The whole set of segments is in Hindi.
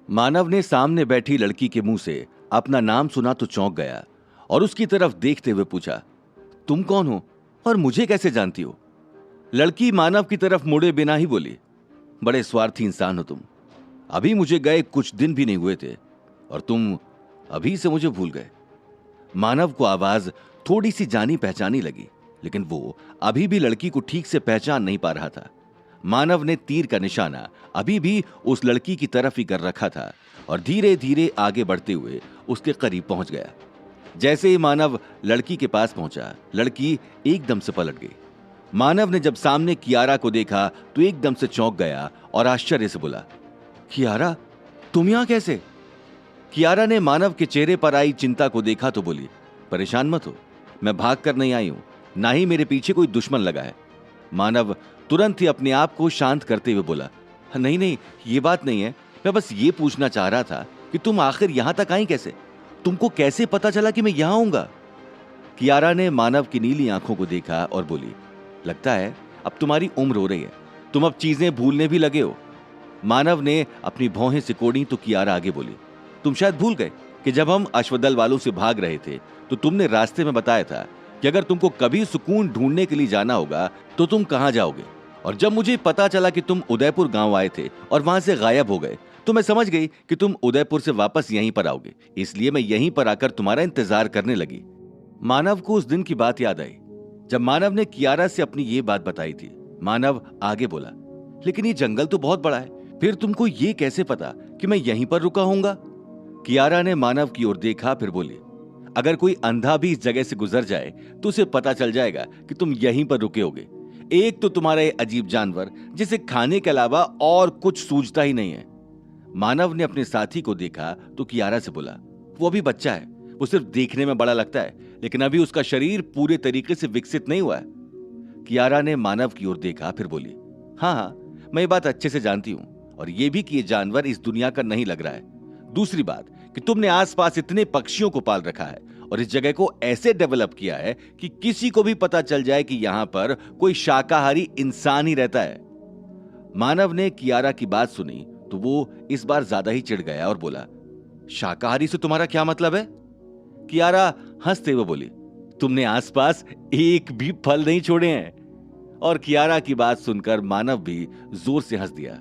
मानव ने सामने बैठी लड़की के मुंह से अपना नाम सुना तो चौंक गया और उसकी तरफ देखते हुए पूछा, तुम कौन हो और मुझे कैसे जानती हो? लड़की मानव की तरफ मुड़े बिना ही बोली, बड़े स्वार्थी इंसान हो तुम। अभी मुझे गए कुछ दिन भी नहीं हुए थे और तुम अभी से मुझे भूल गए। मानव को आवाज थोड़ी सी जानी पहचानी लगी, लेकिन वो अभी भी लड़की को ठीक से पहचान नहीं पा रहा था। मानव ने तीर का निशाना अभी भी उस लड़की की तरफ ही कर रखा था और धीरे धीरे आगे बढ़ते हुए उसके करीब पहुंच गया। जैसे ही मानव लड़की के पास पहुंचा, लड़की एकदम से पलट गई। मानव ने जब सामने कियारा को देखा तो एकदम से चौंक गया और आश्चर्य से बोला, कियारा, तुम यहां कैसे? कियारा ने मानव के चेहरे पर आई चिंता को देखा तो बोली, परेशान मत हो, मैं भाग कर नहीं आई हूं, ना ही मेरे पीछे कोई दुश्मन लगा है। मानव तुरंत ही अपने आप को शांत करते हुए बोला, नहीं नहीं, ये बात नहीं है, मैं बस ये पूछना चाह रहा था कि तुम आखिर यहां तक आई कैसे? तुमको कैसे पता चला कि मैं यहां आऊंगा? कियारा ने मानव की नीली आंखों को देखा और बोली, लगता है अब तुम्हारी उम्र हो रही है, तुम अब चीजें भूलने भी लगे हो। मानव ने अपनी भौहें सिकोड़ी तो कियारा आगे बोली, तुम शायद भूल गए कि जब हम अश्वदल वालों से भाग रहे थे तो तुमने रास्ते में बताया था कि अगर तुमको कभी सुकून ढूंढने के लिए जाना होगा तो तुम कहां जाओगे। और जब मुझे पता चला कि तुम उदयपुर गांव आए थे और वहां से गायब हो गए तो मैं समझ गई कि तुम उदयपुर से वापस यहीं पर आओगे, इसलिए मैं यहीं पर आकर तुम्हारा इंतजार करने लगी। मानव को उस दिन की बात याद आई जब मानव ने कियारा से अपनी ये बात बताई थी। मानव आगे बोला, लेकिन ये जंगल तो बहुत बड़ा है, फिर तुमको ये कैसे पता कि मैं यहीं पर रुका होऊंगा? कियारा ने मानव की ओर देखा, फिर बोली, अगर कोई अंधा भी इस जगह से गुजर जाए तो उसे पता चल जाएगा कि तुम यहीं पर रुके होगे। एक तो तुम्हारा ये अजीब जानवर जिसे खाने के अलावा और कुछ सूझता ही नहीं है। मानव ने अपने साथी को देखा तो कियारा से बोला, वो अभी बच्चा है, वो सिर्फ देखने में बड़ा लगता है, लेकिन अभी उसका शरीर पूरे तरीके से विकसित नहीं हुआ है। कियारा ने मानव की ओर देखा, फिर बोली, हाँ हाँ, मैं ये बात अच्छे से जानती हूं और ये भी कि ये जानवर इस दुनिया का नहीं लग रहा है। दूसरी बात कि तुमने आसपास इतने पक्षियों को पाल रखा है और इस जगह को ऐसे डेवलप किया है कि किसी को भी पता चल जाए कि यहां पर कोई शाकाहारी इंसान ही रहता है। मानव ने कियारा की बात सुनी तो वो इस बार ज्यादा ही चिढ़ गया और बोला, शाकाहारी से तुम्हारा क्या मतलब है? कियारा हंसते हुए बोली, तुमने आसपास एक भी फल नहीं छोड़े हैं। और कियारा की बात सुनकर मानव भी जोर से हंस दिया।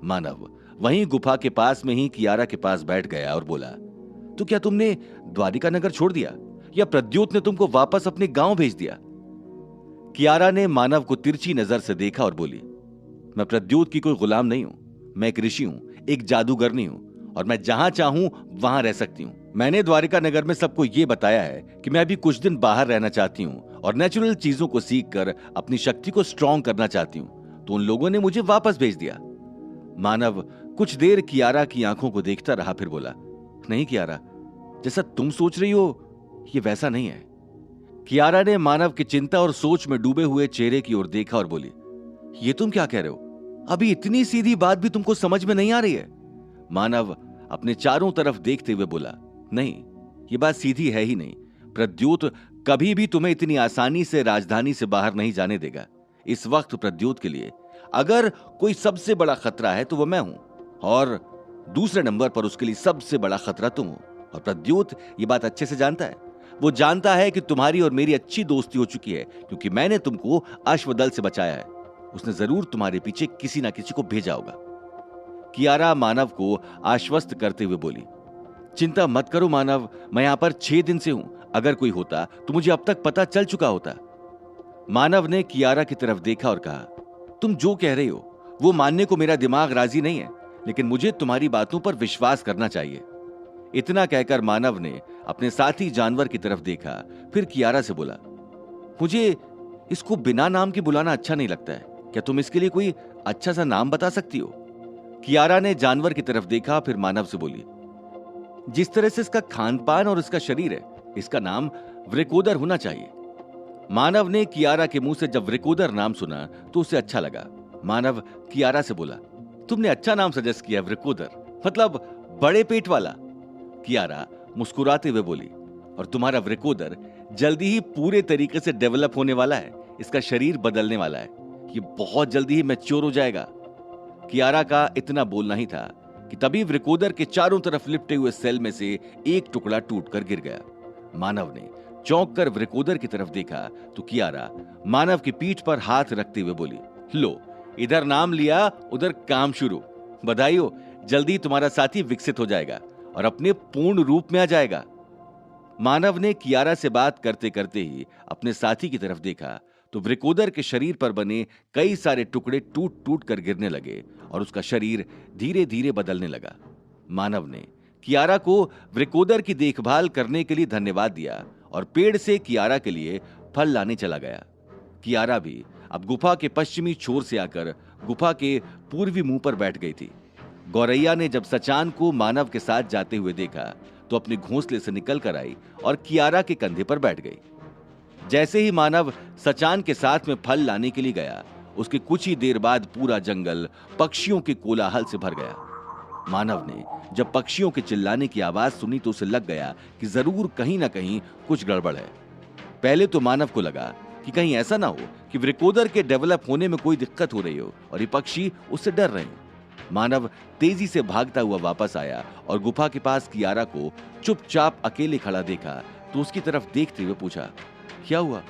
मानव वहीं गुफा के पास में ही कियारा के पास बैठ गया और बोला, तो क्या तुमने द्वारिका नगर छोड़ दिया या प्रद्योत ने तुमको वापस अपने गांव भेज दिया? कियारा ने मानव को तिरछी नजर से देखा और बोली, मैं प्रद्योत की कोई गुलाम नहीं हूं, मैं एक ऋषि हूं, एक जादूगरनी हूं और मैं जहां चाहूं वहां रह सकती हूं। मैंने द्वारिका नगर में सबको यह बताया है कि मैं अभी कुछ दिन बाहर रहना चाहती हूं और नेचुरल चीजों को सीखकर अपनी शक्ति को स्ट्रांग करना चाहती हूं, तो उन लोगों ने मुझे वापस भेज दिया। मानव कुछ देर कियारा की आंखों को देखता रहा, फिर बोला, नहीं कियारा, जैसा तुम सोच रही हो ये वैसा नहीं है। कियारा ने मानव की चिंता और सोच में डूबे हुए चेहरे की ओर देखा और बोली, ये तुम क्या कह रहे हो? अभी इतनी सीधी बात भी तुमको समझ में नहीं आ रही है? मानव अपने चारों तरफ देखते हुए बोला, नहीं, ये बात सीधी है ही नहीं। प्रद्योत कभी भी तुम्हें इतनी आसानी से राजधानी से बाहर नहीं जाने देगा। इस वक्त प्रद्योत के लिए अगर कोई सबसे बड़ा खतरा है तो वो मैं हूं और दूसरे नंबर पर उसके लिए सबसे बड़ा खतरा तुम हो। और प्रद्योत ये बात अच्छे से जानता है। वो जानता है कि तुम्हारी और मेरी अच्छी दोस्ती हो चुकी है क्योंकि मैंने तुमको अश्वदल से बचाया है। उसने जरूर तुम्हारे पीछे किसी ना किसी को भेजा होगा। कियारा मानव को आश्वस्त करते हुए बोली, चिंता मत करो मानव, मैं यहां पर 6 दिन से हूं, अगर कोई होता तो मुझे अब तक पता चल चुका होता। मानव ने कियारा की तरफ देखा और कहा, तुम जो कह रहे हो वो मानने को मेरा दिमाग राजी नहीं है, लेकिन मुझे तुम्हारी बातों पर विश्वास करना चाहिए। इतना कहकर मानव ने अपने साथी जानवर की तरफ देखा, फिर कियारा से बोला, मुझे इसको बिना नाम के बुलाना अच्छा नहीं लगता है, क्या तुम इसके लिए कोई अच्छा सा नाम बता सकती हो? कियारा ने जानवर की तरफ देखा, फिर मानव से बोली, जिस तरह से इसका खान पान और इसका शरीर है, इसका नाम वृकोदर होना चाहिए। मानव ने कियारा के मुंह से जब वृकोदर नाम सुना तो उसे अच्छा लगा। मानव कियारा से बोला, तुमने अच्छा नाम सजेस्ट किया, वृकोदर मतलब बड़े पेट वाला। कियारा मुस्कुराते हुए बोली, और तुम्हारा वृकोदर जल्दी ही पूरे तरीके से डेवलप होने वाला है, इसका शरीर बदलने वाला है, ये बहुत जल्दी ही मैच्योर हो जाएगा। कियारा का इतना बोलना ही था कि तभी वृकोदर के चारों तरफ लिपटे हुए सेल में से एक टुकड़ा टूटकर गिर गया। मानव ने चौंक कर वृकोदर की तरफ देखा तो कियारा मानव की पीठ पर हाथ रखते हुए बोली, लो, इधर नाम लिया उधर काम शुरू। बधाई हो, जल्दी तुम्हारा साथी विकसित हो जाएगा और अपने पूर्ण रूप में आ जाएगा। मानव ने कियारा से बात करते करते ही अपने साथी की तरफ देखा तो वृकोदर के शरीर पर बने कई सारे टुकड़े टूट टूट कर गिरने लगे और उसका शरीर धीरे धीरे बदलने लगा। मानव ने कियारा को वृकोदर की देखभाल करने के लिए धन्यवाद दिया और पेड़ से कियारा के लिए फल लाने चला गया। कियारा भी अब गुफा के पश्चिमी छोर से आकर गुफा के पूर्वी मुंह पर बैठ गई थी। गौरैया ने जब सचान को मानव के साथ जाते हुए देखा तो अपने घोंसले से निकल कर आई और कियारा के कंधे पर बैठ गई। जैसे ही मानव सचान के साथ में फल लाने के लिए गया, उसके कुछ ही देर बाद पूरा जंगल पक्षियों के कोलाहल से भर गया। मानव ने जब पक्षियों के चिल्लाने की आवाज सुनी तो उसे लग गया कि जरूर कहीं ना कहीं कुछ गड़बड़ है। पहले तो मानव को लगा कि कहीं ऐसा ना हो कि वृकोदर के डेवलप होने में कोई दिक्कत हो रही हो और ये पक्षी उससे डर रहे हैं। मानव तेजी से भागता हुआ वापस आया और गुफा के पास कियारा को चुपचाप अकेले खड़ा देखा तो उसकी तरफ देखते हुए पूछा, क्या हुआ?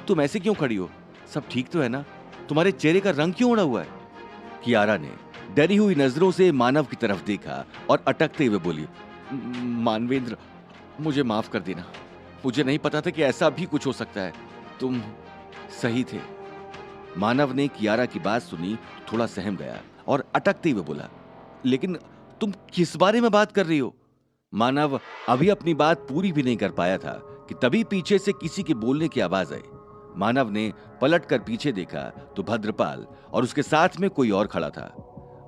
तुम ऐसे क्यों खड़ी हो? सब ठीक तो है ना? तुम्हारे चेहरे का रंग क्यों उड़ा हुआ है? कियारा ने डरी हुई नजरों से मानव की तरफ देखा और अटकते हुए बोली, मानवेंद्र, मुझे माफ कर देना। मुझे नहीं पता था कि ऐसा भी कुछ हो सकता है। तुम सही थे। मानव ने कियारा की बात सुनी, थोड़ा सहम गया और अटकते हुए बोला, लेकिन तुम किस बारे में बात कर रही हो? मानव अभी अपनी बात पूरी भी नहीं कर पाया था कि तभी पीछे से किसी के बोलने की आवाज आई। मानव ने पलटकर पीछे देखा तो भद्रपाल और उसके साथ में कोई और खड़ा था।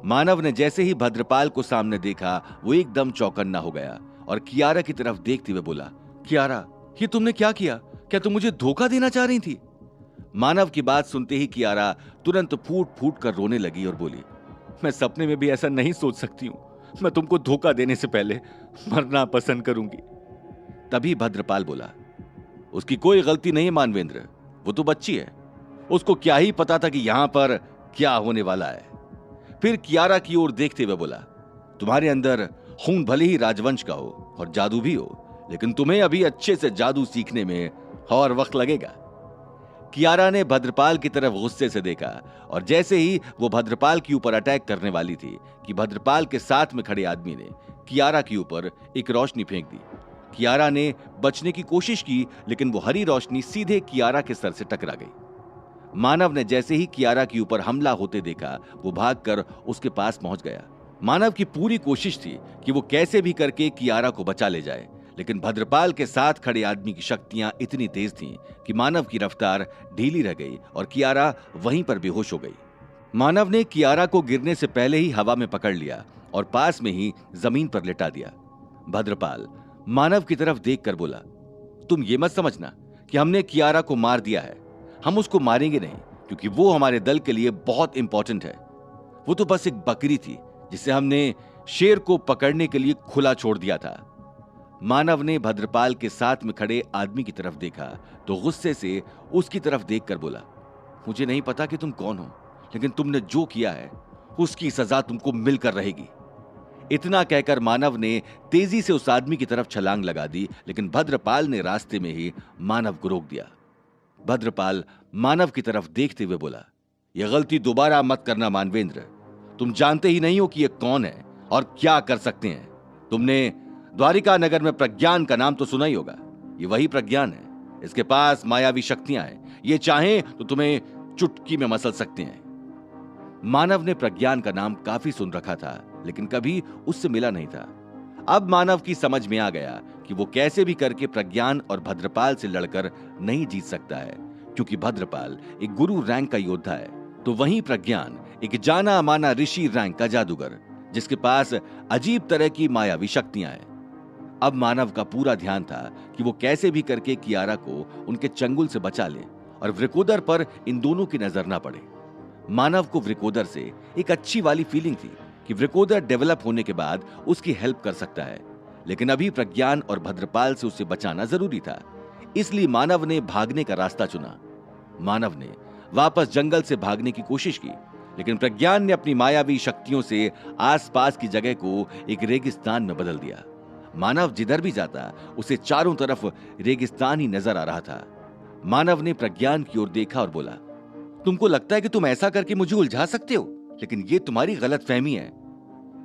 मानव ने जैसे ही भद्रपाल को सामने देखा वो एकदम चौकन्ना हो गया और कियारा की तरफ देखते हुए बोला, कियारा, ये तुमने क्या किया? क्या तुम मुझे धोखा देना चाह रही थी? मानव की बात सुनते ही कियारा तुरंत फूट फूट कर रोने लगी और बोली, मैं सपने में भी ऐसा नहीं सोच सकती हूं। मैं तुमको धोखा देने से पहले मरना पसंद करूंगी। तभी भद्रपाल बोला, उसकी कोई गलती नहीं मानवेंद्र, वो तो बच्ची है। उसको क्या ही पता था कि यहां पर क्या होने वाला है। फिर कियारा की ओर देखते हुए बोला, तुम्हारे अंदर खून भले ही राजवंश का हो और जादू भी हो, लेकिन तुम्हें अभी अच्छे से जादू सीखने में और वक्त लगेगा। कियारा ने भद्रपाल की तरफ गुस्से से देखा और जैसे ही वो भद्रपाल के ऊपर अटैक करने वाली थी कि भद्रपाल के साथ में खड़े आदमी ने कियारा के ऊपर एक रोशनी फेंक दी। कियारा ने बचने की कोशिश की, लेकिन वो हरी रोशनी सीधे कियारा के सर से टकरा गई। मानव ने जैसे ही कियारा के ऊपर हमला होते देखा, वो भागकर उसके पास पहुंच गया। मानव की पूरी कोशिश थी कि वो कैसे भी करके कियारा को बचा ले जाए, लेकिन भद्रपाल के साथ खड़े आदमी की शक्तियां इतनी तेज थीं कि मानव की रफ्तार ढीली रह गई और कियारा वहीं पर बेहोश हो गई। मानव ने कियारा को गिरने से पहले ही हवा में पकड़ लिया और पास में ही जमीन पर लिटा दिया। भद्रपाल मानव की तरफ देखकर बोला, तुम ये मत समझना कि हमने कियारा को मार दिया है। हम उसको मारेंगे नहीं, क्योंकि वो हमारे दल के लिए बहुत इंपॉर्टेंट है। वो तो बस एक बकरी थी जिसे हमने शेर को पकड़ने के लिए खुला छोड़ दिया था। मानव ने भद्रपाल के साथ में खड़े आदमी की तरफ देखा तो गुस्से से उसकी तरफ देखकर बोला, मुझे नहीं पता कि तुम कौन हो, लेकिन तुमने जो किया है उसकी सजा तुमको मिलकर रहेगी। इतना कहकर मानव ने तेजी से उस आदमी की तरफ छलांग लगा दी, लेकिन भद्रपाल ने रास्ते में ही मानव को रोक दिया। भद्रपाल मानव की तरफ देखते हुए बोला, यह गलती दोबारा मत करना मानवेंद्र। तुम जानते ही नहीं हो कि यह कौन है और क्या कर सकते हैं। तुमने द्वारिका नगर में प्रज्ञान का नाम तो सुना ही होगा। ये वही प्रज्ञान है। इसके पास मायावी शक्तियां हैं। ये चाहें तो तुम्हें चुटकी में मसल सकते हैं। मानव ने प्रज्ञान का नाम काफी सुन रखा था, लेकिन कभी उससे मिला नहीं था। अब मानव की समझ में आ गया कि वो कैसे भी करके प्रज्ञान और भद्रपाल से लड़कर नहीं जीत सकता है, क्योंकि भद्रपाल एक गुरु रैंक का योद्धा है, तो वहीं प्रज्ञान एक जाना माना ऋषि रैंक का जादूगर, जिसके पास अजीब तरह की मायावी शक्तियां हैं। अब मानव का पूरा ध्यान था कि वो कैसे भी करके कियारा को उनके चंगुल से बचा ले और वृकोदर पर इन दोनों की नजर ना पड़े। मानव को वृकोदर से एक अच्छी वाली फीलिंग थी कि वृकोदर डेवलप होने के बाद उसकी हेल्प कर सकता है, लेकिन अभी प्रज्ञान और भद्रपाल से उसे बचाना जरूरी था। इसलिए मानव ने भागने का रास्ता चुना। मानव ने वापस जंगल से भागने की कोशिश की, लेकिन प्रज्ञान ने अपनी मायावी शक्तियों से आसपास की जगह को एक रेगिस्तान में बदल दिया। मानव जिधर भी जाता उसे चारों तरफ रेगिस्तान ही नजर आ रहा था। मानव ने प्रज्ञान की ओर देखा और बोला, तुमको लगता है कि तुम ऐसा करके मुझे उलझा सकते हो, लेकिन ये तुम्हारी गलतफहमी है।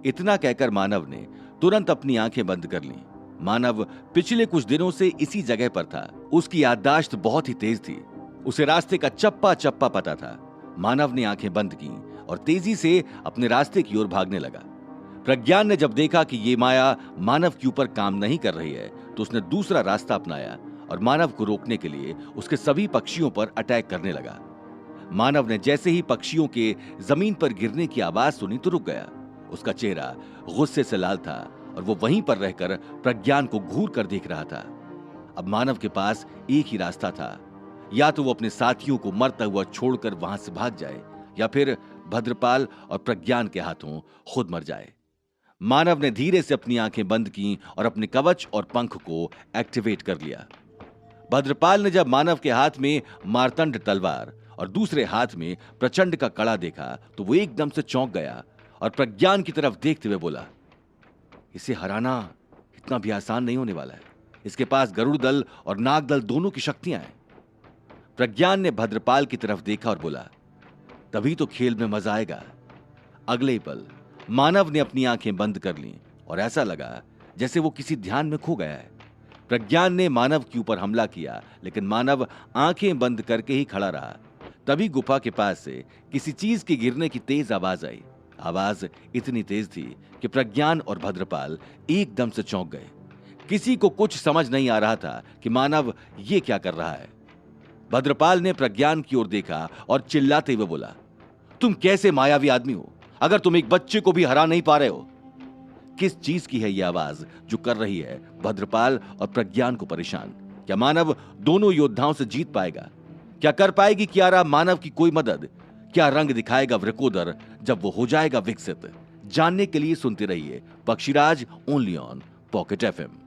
इतना कहकर मानव ने तुरंत अपनी आंखें बंद कर लीं। मानव पिछले कुछ दिनों से इसी जगह पर था। उसकी याददाश्त बहुत ही तेज थी। उसे रास्ते का चप्पा चप्पा पता था। मानव ने आंखें बंद की और तेजी से अपने रास्ते की ओर भागने लगा। प्रज्ञान ने जब देखा कि ये माया मानव के ऊपर काम नहीं कर रही है तो उसने दूसरा रास्ता अपनाया और मानव को रोकने के लिए उसके सभी पक्षियों पर अटैक करने लगा। मानव ने जैसे ही पक्षियों के जमीन पर गिरने की आवाज सुनी तो रुक गया। उसका चेहरा गुस्से से लाल था और वो वहीं पर रहकर प्रज्ञान को घूर कर देख रहा था। अब मानव के पास एक ही रास्ता था, या तो वो अपने साथियों को मरता हुआ छोड़कर वहां से भाग जाए या फिर भद्रपाल और प्रज्ञान के हाथों खुद मर जाए। मानव ने धीरे से अपनी आंखें बंद की और अपने कवच और पंख को एक्टिवेट कर लिया। भद्रपाल ने जब मानव के हाथ में मार्तंड तलवार और दूसरे हाथ में प्रचंड का कड़ा देखा तो वो एकदम से चौंक गया और प्रज्ञान की तरफ देखते हुए बोला, इसे हराना इतना भी आसान नहीं होने वाला है। इसके पास गरुड़ दल और नाग दल दोनों की शक्तियां हैं। प्रज्ञान ने भद्रपाल की तरफ देखा और बोला, तभी तो खेल में मजा आएगा। अगले ही पल मानव ने अपनी आंखें बंद कर लीं और ऐसा लगा जैसे वो किसी ध्यान में खो गया है। प्रज्ञान ने मानव के ऊपर हमला किया, लेकिन मानव आंखें बंद करके ही खड़ा रहा। तभी गुफा के पास से किसी चीज के गिरने की तेज आवाज आई। आवाज इतनी तेज थी कि प्रज्ञान और भद्रपाल एकदम से चौंक गए। किसी को कुछ समझ नहीं आ रहा था कि मानव ये क्या कर रहा है। भद्रपाल ने प्रज्ञान की ओर देखा और चिल्लाते हुए बोला, तुम कैसे मायावी आदमी हो, अगर तुम एक बच्चे को भी हरा नहीं पा रहे हो। किस चीज की है यह आवाज जो कर रही है भद्रपाल और प्रज्ञान को परेशान? क्या मानव दोनों योद्धाओं से जीत पाएगा? क्या कर पाएगी कियारा मानव की कोई मदद? क्या रंग दिखाएगा वृकोदर जब वो हो जाएगा विकसित? जानने के लिए सुनते रहिए पक्षीराज ओनली ऑन पॉकेट FM।